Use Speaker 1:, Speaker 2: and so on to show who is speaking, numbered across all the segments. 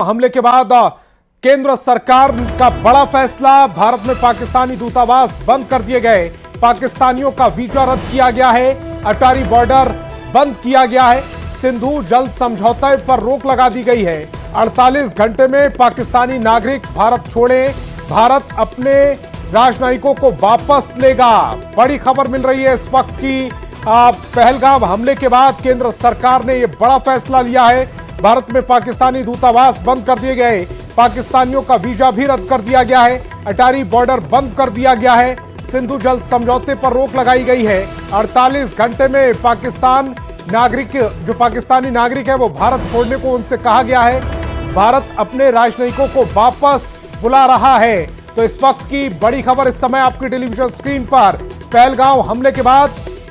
Speaker 1: हमले के बाद केंद्र सरकार का बड़ा फैसला। भारत में पाकिस्तानी दूतावास बंद कर दिए गए। पाकिस्तानियों का वीजा रद्द किया गया है। अटारी बॉर्डर बंद किया गया है। सिंधु जल समझौते पर रोक लगा दी गई है। 48 घंटे में पाकिस्तानी नागरिक भारत छोड़े। भारत अपने राजनयिकों को वापस लेगा। बड़ी खबर मिल रही है इस वक्त की। पहलगाम हमले के बाद केंद्र सरकार ने यह बड़ा फैसला लिया है। भारत में पाकिस्तानी दूतावास बंद कर दिए गए। पाकिस्तानियों का वीजा भी रद्द कर दिया गया है। अटारी बॉर्डर बंद कर दिया गया है। सिंधु जल समझौते पर रोक लगाई गई है। 48 घंटे में जो पाकिस्तानी नागरिक है वो भारत छोड़ने को उनसे कहा गया है। भारत अपने राजनयिकों को वापस बुला रहा है। तो इस वक्त की बड़ी खबर इस समय आपकी टेलीविजन स्क्रीन पर। पहलगाम हमले के बाद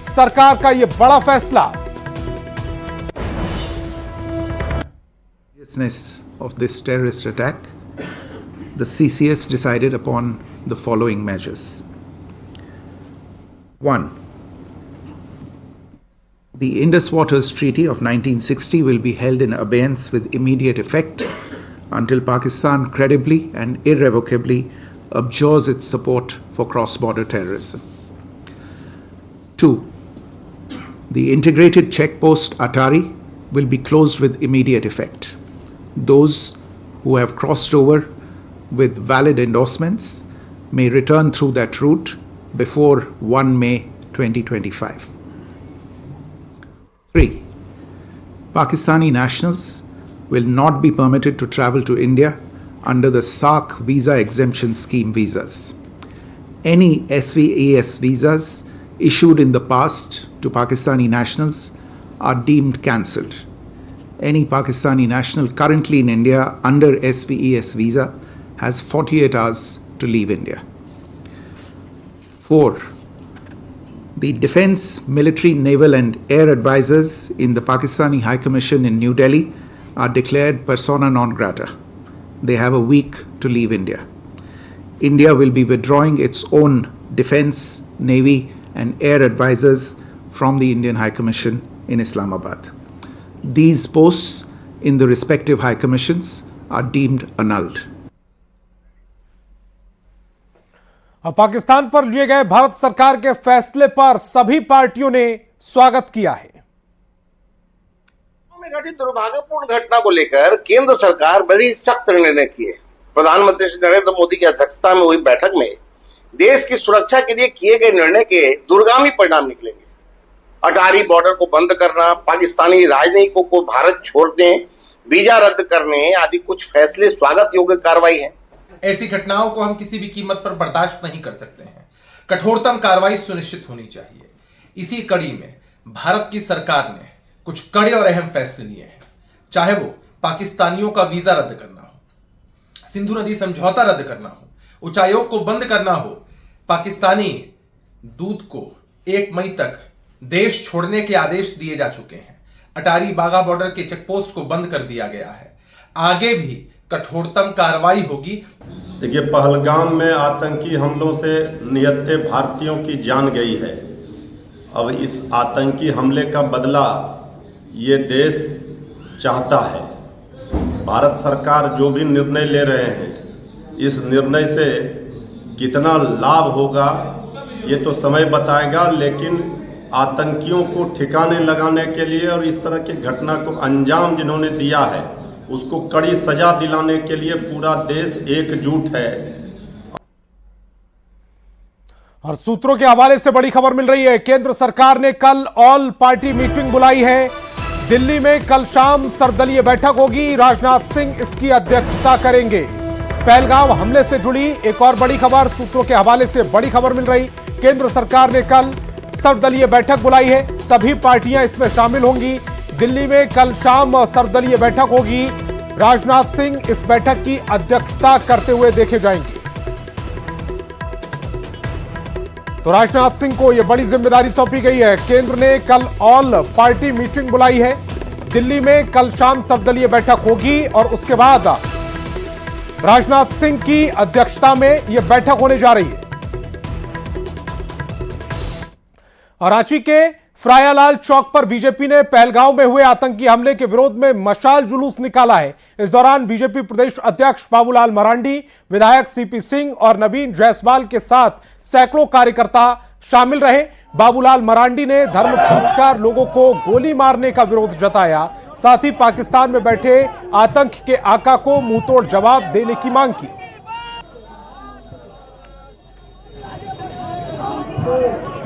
Speaker 1: सरकार का यह बड़ा फैसला।
Speaker 2: Of this terrorist attack, the CCS decided upon the following measures. 1. The Indus Waters Treaty of 1960 will be held in abeyance with immediate effect until Pakistan credibly and irrevocably abjures its support for cross-border terrorism. 2. The integrated checkpost Atari will be closed with immediate effect. Those who have crossed over with valid endorsements may return through that route before 1 May 2025. 3. Pakistani nationals will not be permitted to travel to India under the SAARC visa exemption scheme visas. Any SVAS visas issued in the past to Pakistani nationals are deemed cancelled. Any Pakistani national currently in India under SVES visa has 48 hours to leave India. 4. The defense, military, naval and air advisors in the Pakistani High Commission in New Delhi are declared persona non grata. They have a week to leave India. India will be withdrawing its own defense, navy and air advisors from the Indian High Commission in Islamabad. These posts in the respective high commissions are deemed annulled.
Speaker 1: Pakistan पर लिए गए भारत सरकार के फैसले पर सभी पार्टियों ने स्वागत किया है।
Speaker 3: में घटित दुर्भाग्यपूर्ण घटना को लेकर केंद्र सरकार बड़ी सख्त निर्णय किए। प्रधानमंत्री श्री नरेंद्र मोदी की अध्यक्षता में हुई बैठक में देश की सुरक्षा के लिए किए गए निर्णय के दूरगामी परिणाम निकलेंगे। अटारी बॉर्डर को बंद करना, पाकिस्तानी राजनयिकों को भारत छोड़ने, वीजा रद्द करने आदि कुछ फैसले स्वागत योग्य कार्रवाई है।
Speaker 4: ऐसी घटनाओं को हम किसी भी कीमत पर बर्दाश्त नहीं कर सकते हैं। कठोरतम कार्रवाई सुनिश्चित होनी चाहिए। इसी कड़ी में भारत की सरकार ने कुछ कड़े और अहम फैसले लिए हैं। चाहे वो पाकिस्तानियों का वीजा रद्द करना हो, सिंधु नदी समझौता रद्द करना हो, उच्चायोग को बंद करना हो, पाकिस्तानी दूत को 1 मई तक देश छोड़ने के आदेश दिए जा चुके हैं। अटारी बाघा बॉर्डर के चेकपोस्ट को बंद कर दिया गया है। आगे भी कठोरतम कार्रवाई होगी।
Speaker 5: देखिए, पहलगाम में आतंकी हमलों से निहत्थे भारतीयों की जान गई है। अब इस आतंकी हमले का बदला ये देश चाहता है। भारत सरकार जो भी निर्णय ले रहे हैं, इस निर्णय से कितना लाभ होगा ये तो समय बताएगा, लेकिन आतंकियों को ठिकाने लगाने के लिए और इस तरह की घटना को अंजाम जिन्होंने दिया है उसको कड़ी सजा दिलाने के लिए पूरा देश एकजुट है।
Speaker 1: और सूत्रों के हवाले से बड़ी खबर मिल रही है। केंद्र सरकार ने कल ऑल पार्टी मीटिंग बुलाई है। दिल्ली में कल शाम सर्वदलीय बैठक होगी। राजनाथ सिंह इसकी अध्यक्षता करेंगे। पहलगाम हमले से जुड़ी एक और बड़ी खबर सूत्रों के हवाले से बड़ी खबर मिल रही। केंद्र सरकार ने कल सर्वदलीय बैठक बुलाई है। सभी पार्टियां इसमें शामिल होंगी। दिल्ली में कल शाम सर्वदलीय बैठक होगी। राजनाथ सिंह इस बैठक की अध्यक्षता करते हुए देखे जाएंगे। तो राजनाथ सिंह को यह बड़ी जिम्मेदारी सौंपी गई है। केंद्र ने कल ऑल पार्टी मीटिंग बुलाई है। दिल्ली में कल शाम सर्वदलीय बैठक होगी और उसके बाद राजनाथ सिंह की अध्यक्षता में यह बैठक होने जा रही है। और रांची के फ्रायालाल चौक पर बीजेपी ने पहलगांव में हुए आतंकी हमले के विरोध में मशाल जुलूस निकाला है। इस दौरान बीजेपी प्रदेश अध्यक्ष बाबूलाल मरांडी, विधायक सीपी सिंह और नवीन जायसवाल के साथ सैकड़ों कार्यकर्ता शामिल रहे। बाबूलाल मरांडी ने धर्म पूछकर लोगों को गोली मारने का विरोध जताया। साथ ही पाकिस्तान में बैठे आतंक के आका को मुंहतोड़ जवाब देने की मांग की।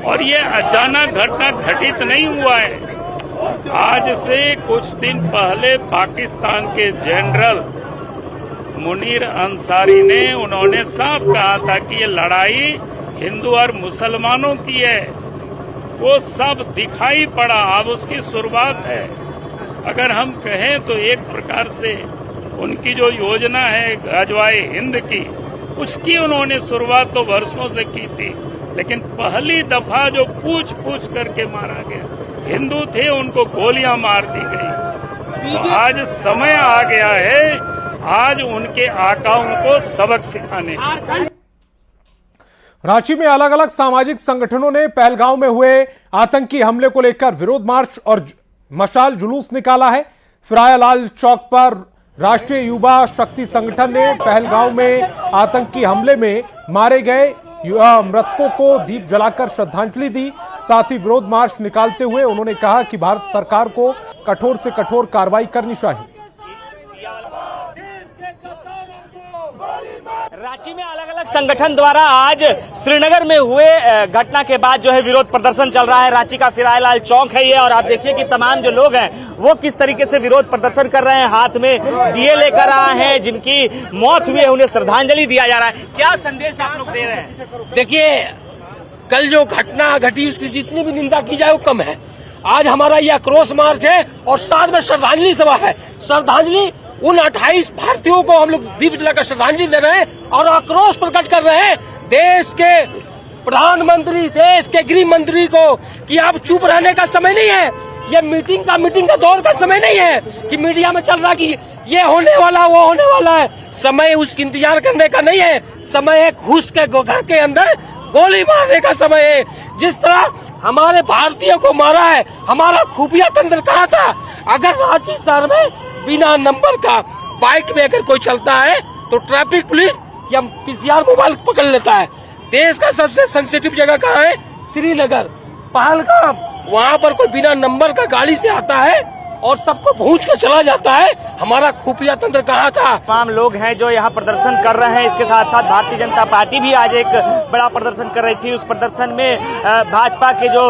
Speaker 6: और ये अचानक घटना घटित नहीं हुआ है। आज से कुछ दिन पहले पाकिस्तान के जनरल मुनीर अंसारी ने उन्होंने साफ कहा था कि ये लड़ाई हिंदू और मुसलमानों की है। वो सब दिखाई पड़ा, अब उसकी शुरुआत है। अगर हम कहें तो एक प्रकार से उनकी जो योजना है गजवाए हिंद की, उसकी उन्होंने शुरुआत तो वर्षों से की थी, लेकिन पहली दफा जो पूछ करके मारा गया हिंदू थे, उनको गोलियां मार दी गई। तो आज समय आ गया है, आज उनके आकाओं को सबक सिखाने।
Speaker 1: रांची में अलग अलग सामाजिक संगठनों ने पहलगांव में हुए आतंकी हमले को लेकर विरोध मार्च और मशाल जुलूस निकाला है। फ्रायालाल चौक पर राष्ट्रीय युवा शक्ति संगठन ने पहलगांव में आतंकी हमले में मारे गए मृतकों को दीप जलाकर श्रद्धांजलि दी। साथ ही विरोध मार्च निकालते हुए उन्होंने कहा कि भारत सरकार को कठोर से कठोर कार्रवाई करनी चाहिए।
Speaker 7: रांची में अलग अलग संगठन द्वारा आज श्रीनगर में हुए घटना के बाद जो है विरोध प्रदर्शन चल रहा है। रांची का फ्रायालाल चौक है ये, और आप देखिए कि तमाम जो लोग हैं वो किस तरीके से विरोध प्रदर्शन कर रहे हैं। हाथ में दिए लेकर आए हैं, जिनकी मौत हुई है उन्हें श्रद्धांजलि दिया जा रहा है। क्या संदेश आप लोग दे रहे हैं?
Speaker 8: देखिए, कल जो घटना घटी उसकी जितनी भी निंदा की जाए वो कम है। आज हमारा यह आक्रोश मार्च है और साथ में श्रद्धांजलि सभा है। श्रद्धांजलि उन 28 भारतीयों को हम लोग दीप जलाकर श्रद्धांजलि दे रहे हैं और आक्रोश प्रकट कर रहे हैं देश के प्रधानमंत्री, देश के गृह मंत्री को कि आप चुप रहने का समय नहीं है। ये मीटिंग का दौर का समय नहीं है कि मीडिया में चल रहा कि ये होने वाला वो होने वाला है। समय उसकी इंतजार करने का नहीं है। समय है घुस के घर के अंदर गोली मारने का समय है। जिस तरह हमारे भारतीयों को मारा है, हमारा खुफिया तंत्र कहाँ था? अगर रांची शहर में बिना नंबर का बाइक में अगर कोई चलता है तो ट्रैफिक पुलिस या पीसीआर मोबाइल पकड़ लेता है। देश का सबसे सेंसिटिव जगह कहाँ है? श्रीनगर, पहलगाम। वहाँ पर कोई बिना नंबर का गाड़ी से आता है और सबको भूंज के चला जाता है। हमारा खुफिया तंत्र कहाँ था?
Speaker 7: तमाम लोग हैं जो यहाँ प्रदर्शन कर रहे हैं। इसके साथ साथ भारतीय जनता पार्टी भी आज एक बड़ा प्रदर्शन कर रही थी। उस प्रदर्शन में भाजपा के जो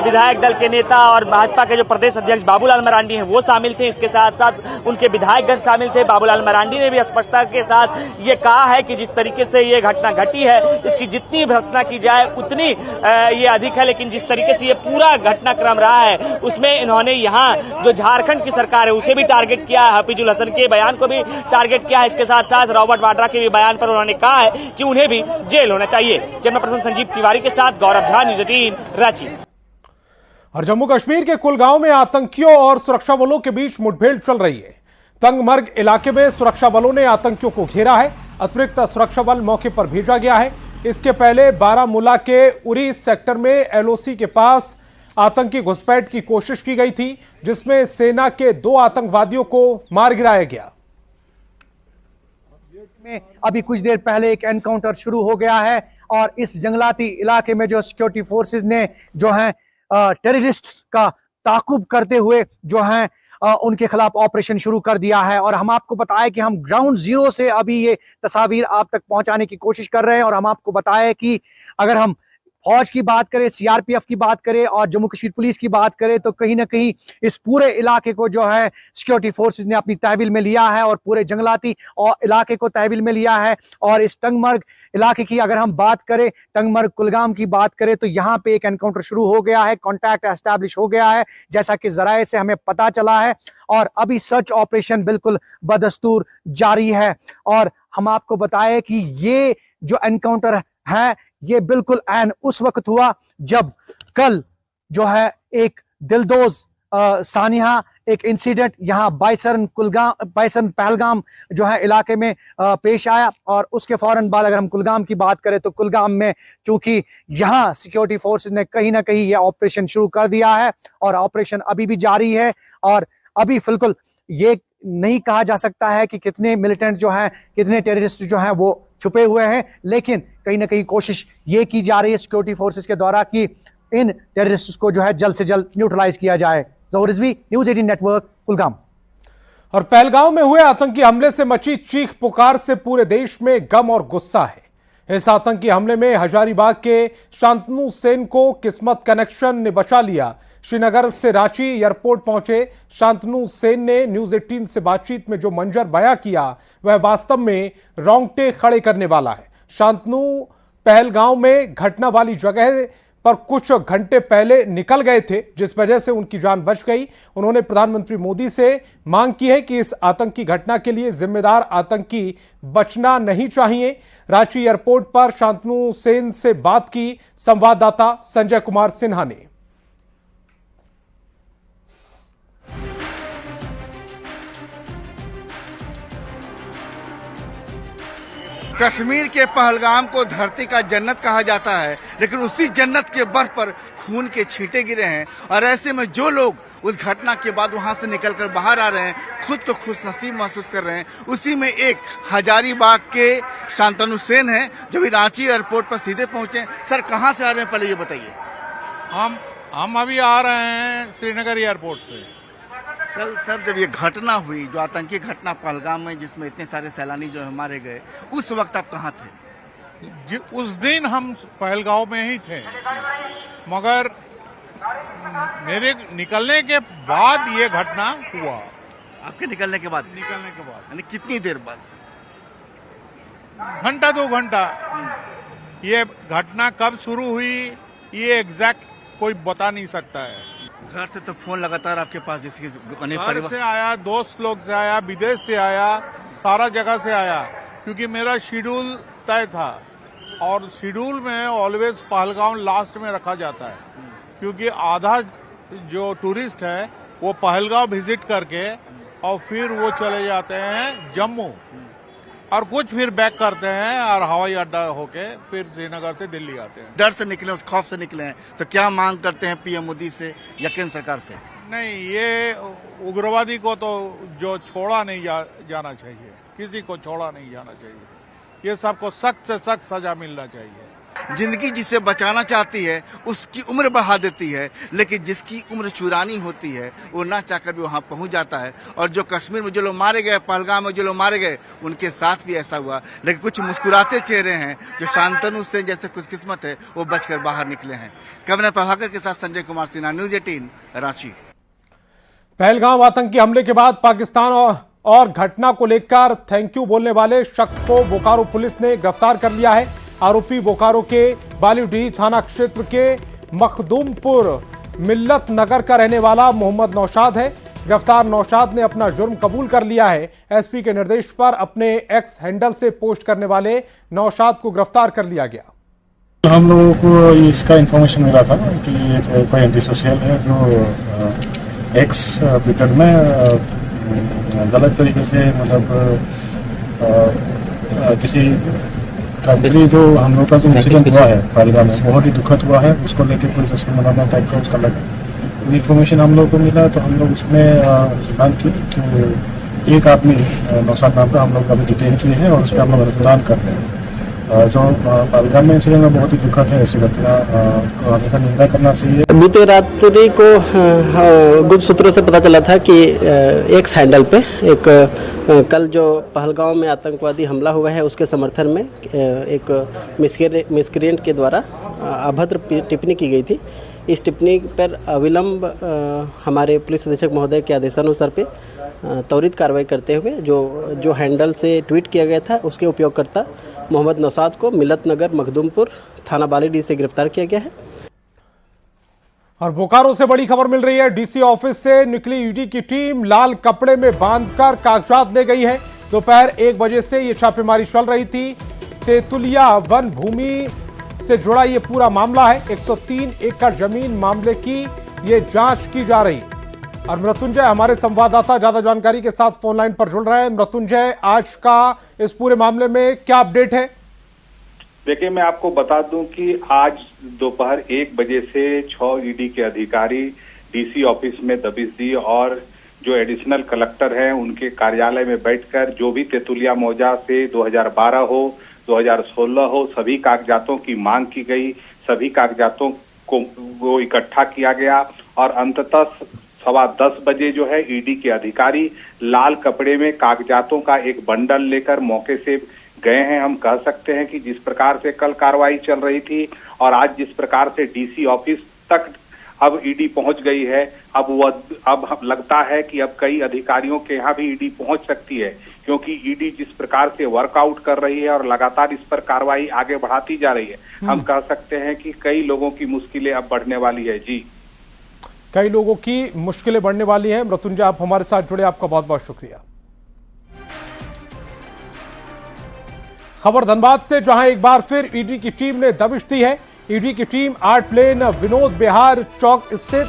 Speaker 7: विधायक दल के नेता और भाजपा के जो प्रदेश अध्यक्ष बाबूलाल मरांडी हैं वो शामिल थे। इसके साथ साथ उनके विधायकगण शामिल थे। बाबूलाल मरांडी ने भी स्पष्टता के साथ ये कहा है कि जिस तरीके से ये घटना घटी है, इसकी जितनी भर्त्सना की जाए उतनी ये अधिक है, लेकिन जिस तरीके से ये पूरा घटनाक्रम रहा है उसमें इन्होंने यहाँ जो झारखंड की सरकार है उसे भी टारगेट किया है, हफीजुल हसन के बयान को भी टारगेट किया है। इसके साथ साथ रॉबर्ट वाड्रा के भी बयान पर उन्होंने कहा है कि उन्हें भी जेल होना चाहिए। कैमरा पर्सन संजीव तिवारी के साथ गौरव झा, न्यूज़ 18 रांची।
Speaker 1: और जम्मू कश्मीर के कुलगांव में आतंकियों और सुरक्षा बलों के बीच मुठभेड़ चल रही है। तंगमर्ग इलाके में सुरक्षा बलों ने आतंकियों को घेरा है। अतिरिक्त सुरक्षा बल मौके पर भेजा गया है। इसके पहले बारामूला के उरी सेक्टर में एलओसी के पास आतंकी घुसपैठ की कोशिश की गई थी, जिसमें सेना के 2 आतंकवादियों को मार गिराया गया।
Speaker 9: में अभी कुछ देर पहले एक एनकाउंटर शुरू हो गया है और इस जंगलाती इलाके में जो सिक्योरिटी फोर्सेस ने जो है टेररिस्ट्स का ताकुब करते हुए जो है उनके खिलाफ ऑपरेशन शुरू कर दिया है। और हम आपको बताएं कि हम ग्राउंड जीरो से अभी ये तस्वीर आप तक पहुंचाने की कोशिश कर रहे हैं। और हम आपको बताएं कि अगर हम फौज की बात करें, सीआरपीएफ की बात करें और जम्मू कश्मीर पुलिस की बात करें तो कहीं ना कहीं इस पूरे इलाके को जो है सिक्योरिटी फोर्सेस ने अपनी तहवील में लिया है और पूरे जंगलाती और इलाके को तहवील में लिया है। और इस टंगमर्ग इलाके की अगर हम बात करें, टंगमर्ग कुलगाम की बात करें तो यहाँ पे एक एनकाउंटर शुरू हो गया है, कॉन्टैक्ट एस्टैब्लिश हो गया है जैसा कि जराये से हमें पता चला है। और अभी सर्च ऑपरेशन बिल्कुल बदस्तूर जारी है। और हम आपको बताएं कि ये जो एनकाउंटर है ये बिल्कुल ऐन उस वक्त हुआ जब कल जो है एक दिलदोज सानिया एक इंसिडेंट यहाँ बाइसन पहलगाम जो है इलाके में पेश आया, और उसके फौरन बाद अगर हम कुलगाम की बात करें तो कुलगाम में चूंकि यहाँ सिक्योरिटी फोर्सेस ने कहीं ना कहीं यह ऑपरेशन शुरू कर दिया है और ऑपरेशन अभी भी जारी है, और अभी बिल्कुल ये नहीं कहा जा सकता है कि कितने मिलिटेंट जो हैं, कितने टेररिस्ट जो हैं वो छुपे हुए हैं, लेकिन कहीं ना कहीं कोशिश ये की जा रही है सिक्योरिटी फोर्सेस के द्वारा कि इन टेररिस्ट्स को जो है जल्द से जल्द न्यूट्रलाइज किया जाए। ज़हूर रिजवी, न्यूज़ 18 नेटवर्क, कुलगाम।
Speaker 1: और पहलगाम में हुए आतंकी हमले से मची चीख पुकार से पूरे देश में गम और गुस्सा है। इस आतंकी हमले में हजारीबाग के शांतनु सेन को किस्मत कनेक्शन ने बचा लिया। श्रीनगर से रांची एयरपोर्ट पहुंचे शांतनु सेन ने न्यूज़ 18 से बातचीत में जो मंजर बयां किया वह वास्तव में रोंगटे खड़े करने वाला है। शांतनु पहलगाम में घटना वाली जगह पर कुछ घंटे पहले निकल गए थे, जिस वजह से उनकी जान बच गई। उन्होंने प्रधानमंत्री मोदी से मांग की है कि इस आतंकी घटना के लिए जिम्मेदार आतंकी बचना नहीं चाहिए। रांची एयरपोर्ट पर शांतनु सेन से बात की संवाददाता संजय कुमार सिन्हा ने।
Speaker 10: कश्मीर के पहलगाम को धरती का जन्नत कहा जाता है, लेकिन उसी जन्नत के बर्फ पर खून के छींटे गिरे हैं, और ऐसे में जो लोग उस घटना के बाद वहां से निकलकर बाहर आ रहे हैं, खुद को खुशनसीब महसूस कर रहे हैं। उसी में एक हजारीबाग के शांतनु सेन हैं जो भी रांची एयरपोर्ट पर सीधे पहुंचे। सर, कहां से आ रहे हैं पहले ये बताइए।
Speaker 11: हम अभी आ रहे हैं श्रीनगर एयरपोर्ट से।
Speaker 10: कल सर जब ये घटना हुई, जो आतंकी घटना पहलगाम में जिसमें इतने सारे सैलानी जो है मारे गए, उस वक्त आप कहाँ थे?
Speaker 11: उस दिन हम पहलगांव में ही थे, मगर मेरे निकलने के बाद ये घटना हुआ।
Speaker 10: आपके निकलने के बाद?
Speaker 11: निकलने के बाद
Speaker 10: यानी कितनी देर बाद?
Speaker 11: घंटा 2 घंटा। ये घटना कब शुरू हुई ये एग्जैक्ट कोई बता नहीं सकता है।
Speaker 10: घर से तो फोन लगातार आपके पास, जिसके
Speaker 11: घर से आया, दोस्त लोग से आया, विदेश से आया, सारा जगह से आया, क्योंकि मेरा शेड्यूल तय था और शेड्यूल में ऑलवेज पहलगाम लास्ट में रखा जाता है, क्योंकि आधा जो टूरिस्ट है वो पहलगाम विजिट करके और फिर वो चले जाते हैं जम्मू, और कुछ फिर बैक करते हैं और हवाई अड्डा होके फिर श्रीनगर से दिल्ली आते हैं।
Speaker 10: डर से निकले, उस खौफ से निकले हैं, तो क्या मांग करते हैं पीएम मोदी से या केंद्र सरकार से?
Speaker 11: नहीं, ये उग्रवादी को तो जो छोड़ा नहीं जाना चाहिए, किसी को छोड़ा नहीं जाना चाहिए। ये सबको सख्त से सख्त सजा मिलना चाहिए।
Speaker 10: जिंदगी जिसे बचाना चाहती है उसकी उम्र बढ़ा देती है, लेकिन जिसकी उम्र चुरानी होती है वो ना चाहकर भी वहां पहुंच जाता है। और जो कश्मीर में जो लोग मारे गए, पहलगाम में जो लोग मारे गए, उनके साथ भी ऐसा हुआ। लेकिन कुछ मुस्कुराते चेहरे हैं जो शांतनु से जैसे खुशकिस्मत है वो बचकर बाहर निकले हैं। कैमरा प्रभाकर के साथ संजय कुमार सिन्हा, न्यूज़ 18 रांची।
Speaker 1: पहलगाम आतंकी हमले के बाद पाकिस्तान और घटना को लेकर थैंक यू बोलने वाले शख्स को बोकारो पुलिस ने गिरफ्तार कर लिया है। आरोपी बोकारो के बालीडीह थाना क्षेत्र के मखदूमपुर मिल्लत नगर का रहने वाला मोहम्मद नौशाद है। गिरफ्तार नौशाद ने अपना जुर्म कबूल कर लिया है। एसपी के निर्देश पर अपने एक्स हैंडल से पोस्ट करने वाले नौशाद को गिरफ्तार कर लिया गया।
Speaker 12: हम लोगों को इसका इंफॉर्मेशन मिला था कि एक कोई एंटी सोशल है जो एक्स ट्विटर में गलत तरीके से मतलब किसी कंपनी जो हम लोग का जो इंसिडेंट हुआ है पहलगाम में बहुत ही दुखद हुआ है, उसको लेकर कोई सोशल मनाना टाइप का उसका लगा इन्फॉर्मेशन हम लोग को मिला, तो हम लोग उसमें अनुसंधान की। तो एक आदमी नौशाद नाम का हम लोग अभी डिटेन किए हैं और उस पर हम लोग अनुसंधान कर रहे हैं। जो पहलगाम में इंसिडेंट में बहुत ही दुखद है, ऐसी घटना को हमेशा निंदा करना चाहिए।
Speaker 13: बीते रात्रि को गुप्त सूत्रों से पता चला था कि एक्स हैंडल पे एक कल जो पहलगाम में आतंकवादी हमला हुआ है उसके समर्थन में एक मिसक्रिएंट के द्वारा अभद्र टिप्पणी की गई थी। इस टिप्पणी पर अविलंब हमारे पुलिस अधीक्षक महोदय के आदेशानुसार पे त्वरित कार्रवाई करते हुए जो हैंडल से ट्वीट किया गया था उसके उपयोगकर्ता मोहम्मद नौशाद को मिल्लत नगर मखदूमपुर थाना बालीडीह से गिरफ्तार किया गया है।
Speaker 1: और बोकारो से बड़ी खबर मिल रही है। डीसी ऑफिस से निकली ईडी की टीम लाल कपड़े में बांधकर कागजात ले गई है। दोपहर 1 बजे से ये छापेमारी चल रही थी। तेतुलिया वन भूमि से जुड़ा ये पूरा मामला है। 103 एकड़ जमीन मामले की ये जांच की जा रही। और मृत्युंजय हमारे संवाददाता ज्यादा जानकारी के साथ फोन लाइन पर जुड़ रहे हैं। मृत्युंजय, आज का इस पूरे मामले में क्या अपडेट है?
Speaker 14: देखिए, मैं आपको बता दूं कि आज दोपहर 1 बजे से 6 ईडी के अधिकारी डीसी ऑफिस में दबिश दी और जो एडिशनल कलेक्टर हैं उनके कार्यालय में बैठकर जो भी तेतुलिया मौजा से 2012 हो 2016 हो सभी कागजातों की मांग की गई। सभी कागजातों को इकट्ठा किया गया और अंततः 10:15 बजे जो है ईडी के अधिकारी लाल कपड़े में कागजातों का एक बंडल लेकर मौके से गए हैं। हम कह सकते हैं कि जिस प्रकार से कल कार्रवाई चल रही थी और आज जिस प्रकार से डीसी ऑफिस तक अब ईडी पहुंच गई है, अब लगता है कि अब कई अधिकारियों के यहाँ भी ईडी पहुंच सकती है, क्योंकि ईडी जिस प्रकार से वर्कआउट कर रही है और लगातार इस पर कार्रवाई आगे बढ़ाती जा रही है। हम कह सकते हैं कि कई लोगों की मुश्किलें अब बढ़ने वाली है। जी,
Speaker 1: कई लोगों की मुश्किलें बढ़ने वाली हैं। मृत्युंजय, आप हमारे साथ जुड़े, आपका बहुत बहुत शुक्रिया। खबर धनबाद से, जहां एक बार फिर ईडी की टीम ने दबिश दी है। ईडी की टीम आर्ट लेन विनोद बिहार चौक स्थित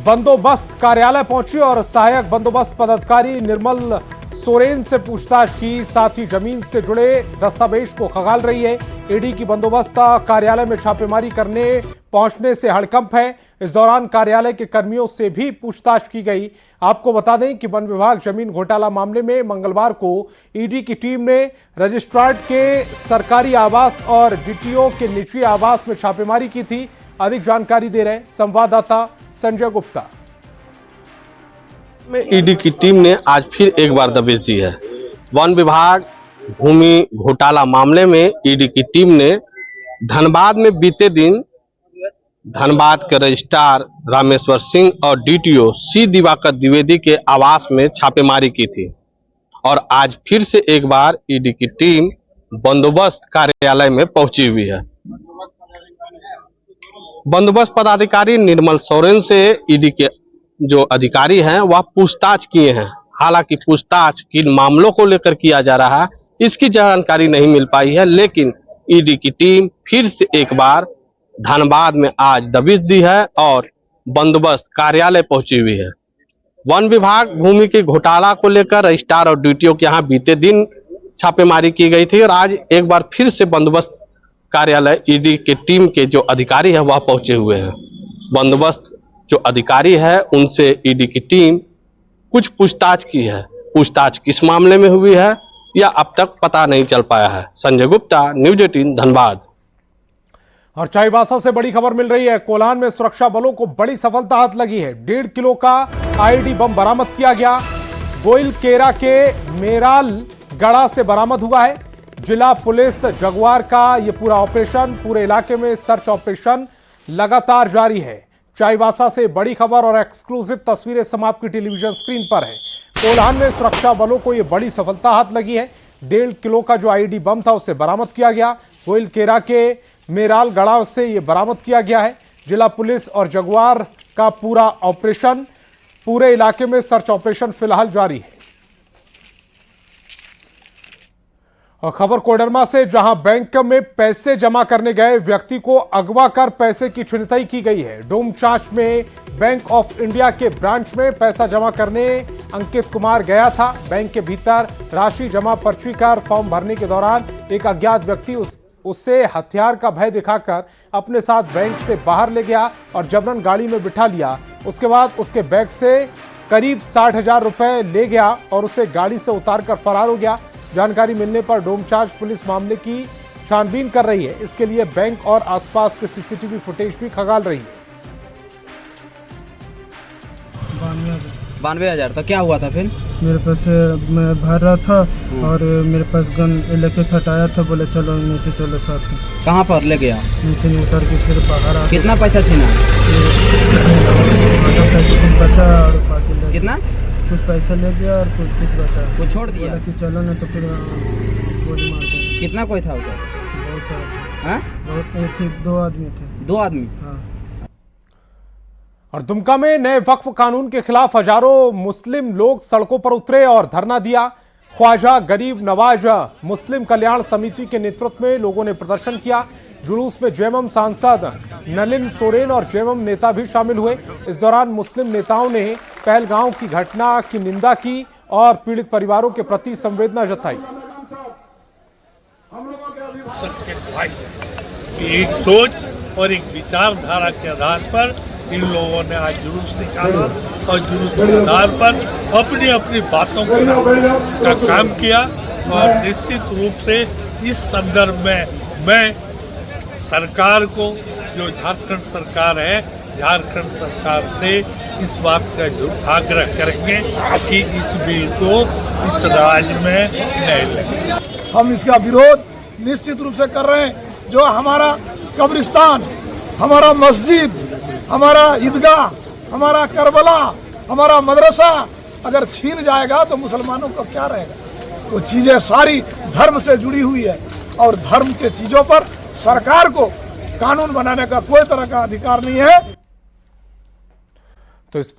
Speaker 1: बंदोबस्त कार्यालय पहुंची और सहायक बंदोबस्त पदाधिकारी निर्मल सोरेन से पूछताछ की। साथ ही जमीन से जुड़े दस्तावेज को खंगाल रही है। ईडी की बंदोबस्त कार्यालय में छापेमारी करने पहुंचने से हड़कंप है। इस दौरान कार्यालय के कर्मियों से भी पूछताछ की गई। आपको बता दें कि वन विभाग जमीन घोटाला मामले में मंगलवार को ईडी की टीम ने रजिस्ट्रार्ड के सरकारी आवास और डीटीओ के निजी आवास में छापेमारी की थी। अधिक जानकारी दे रहे हैं संवाददाता संजय गुप्ता।
Speaker 15: ईडी की टीम ने आज फिर एक बार दबिश दी है। वन विभाग भूमि घोटाला मामले में ईडी की टीम ने धनबाद में बीते दिन धनबाद के रजिस्ट्रार रामेश्वर सिंह और डीटीओ सी दिवाकर द्विवेदी के आवास में छापेमारी की थी और आज फिर से एक बार ईडी की टीम बंदोबस्त कार्यालय में पहुंची हुई है। बंदोबस्त पदाधिकारी निर्मल सोरेन से ईडी के जो अधिकारी हैं वह पूछताछ किए हैं। हालांकि पूछताछ किन मामलों को लेकर किया जा रहा है इसकी जानकारी नहीं मिल पाई है, लेकिन ईडी की टीम फिर से एक बार धनबाद में आज दबिश दी है और बंदोबस्त कार्यालय पहुंची हुई है। वन विभाग भूमि के घोटाला को लेकर रजिस्ट्रार और डीटीओ के यहाँ बीते दिन छापेमारी की गई थी और आज एक बार फिर से बंदोबस्त कार्यालय ईडी की टीम के जो अधिकारी है वह पहुंचे हुए हैं। बंदोबस्त जो अधिकारी है उनसे ईडी की टीम कुछ पूछताछ की है। पूछताछ किस मामले में हुई है या अब तक पता नहीं चल पाया है। संजय गुप्ता, न्यूज 18 धनबाद।
Speaker 1: और चाईबासा से बड़ी खबर मिल रही है। कोल्हान में सुरक्षा बलों को बड़ी सफलता हाथ लगी है। 1.5 किलो का आईईडी बम बरामद किया गया। गोइल केरा के मेराल गड़ा से बरामद हुआ है। जिला पुलिस जगुआर का यह पूरा ऑपरेशन, पूरे इलाके में सर्च ऑपरेशन लगातार जारी है। चाईबासा से बड़ी खबर और एक्सक्लूसिव तस्वीरें सम आपकी टेलीविजन स्क्रीन पर है। कोल्हान में सुरक्षा बलों को यह बड़ी सफलता हाथ लगी है। 1.5 किलो का जो आईईडी बम था उसे बरामद किया गया। गोइल केरा के मेराल गढ़ा से यह बरामद किया गया है। जिला पुलिस और जगुआर का पूरा ऑपरेशन, पूरे इलाके में सर्च ऑपरेशन फिलहाल जारी है। और खबर कोडरमा से, जहां बैंक में पैसे जमा करने गए व्यक्ति को अगवा कर पैसे की छिनतई की गई है। डोमचांच में बैंक ऑफ इंडिया के ब्रांच में पैसा जमा करने अंकित कुमार गया था। बैंक के भीतर राशि जमा पर्ची कर फॉर्म भरने के दौरान एक अज्ञात व्यक्ति उससे हथियार का भय दिखाकर अपने साथ बैंक से बाहर ले गया और जबरन गाड़ी में बिठा लिया। उसके बाद उसके बैग से करीब 60,000 रुपए ले गया और उसे गाड़ी से उतारकर फरार हो गया। जानकारी मिलने पर डोमचांच पुलिस मामले की छानबीन कर रही है। इसके लिए बैंक और आसपास के सीसीटीवी फुटेज भी खंगाल रही है।
Speaker 16: 92,000। तो क्या हुआ था फिर?
Speaker 12: मेरे पास मैं भर रहा था और मेरे पास गन लेके हटाया था, बोले चलो नीचे चलो साथ में।
Speaker 16: कहाँ पर ले गया?
Speaker 12: नीचे उतर के फिर बाहर आ।
Speaker 16: कितना पैसा छीना?
Speaker 12: बचा और बाकी
Speaker 16: कितना?
Speaker 12: कुछ पैसा ले गया और कुछ बचा।
Speaker 16: कुछ छोड़ दिया
Speaker 12: कि चलो ना तो फिर गोली मार देंगे।
Speaker 16: कितना कोई था उधर?
Speaker 12: बहुत सारा।
Speaker 16: हाँ?
Speaker 12: बहुत थे, 2 आदमी थे।
Speaker 16: 2 आदमी?
Speaker 12: हाँ।
Speaker 1: और दुमका में नए वक्फ कानून के खिलाफ हजारों मुस्लिम लोग सड़कों पर उतरे और धरना दिया। ख्वाजा गरीब नवाज मुस्लिम कल्याण समिति के नेतृत्व में लोगों ने प्रदर्शन किया। जुलूस में जेएमएम सांसद नलिन सोरेन और जेएमएम नेता भी शामिल हुए। इस दौरान मुस्लिम नेताओं ने पहलगांव की घटना की निंदा की और पीड़ित परिवारों के प्रति संवेदना जताई।
Speaker 17: एक सोच और एक विचारधारा के आधार पर इन लोगों ने आज जुलूस निकाला और जुलूस के आधार पर अपनी अपनी बातों का काम किया। और निश्चित रूप से इस संदर्भ में मैं सरकार को, जो झारखंड सरकार है, झारखंड सरकार से इस बात का आग्रह करेंगे कि इस बिल को इस राज्य में नहीं लगे।
Speaker 18: हम इसका विरोध निश्चित रूप से कर रहे हैं। जो हमारा कब्रिस्तान, हमारा मस्जिद, हमारा ईदगाह, हमारा करबला, हमारा मदरसा अगर छीन जाएगा तो मुसलमानों को क्या रहेगा? वो चीजें सारी धर्म से जुड़ी हुई है और धर्म के चीजों पर सरकार को कानून बनाने का कोई तरह का अधिकार नहीं है।
Speaker 1: तो इस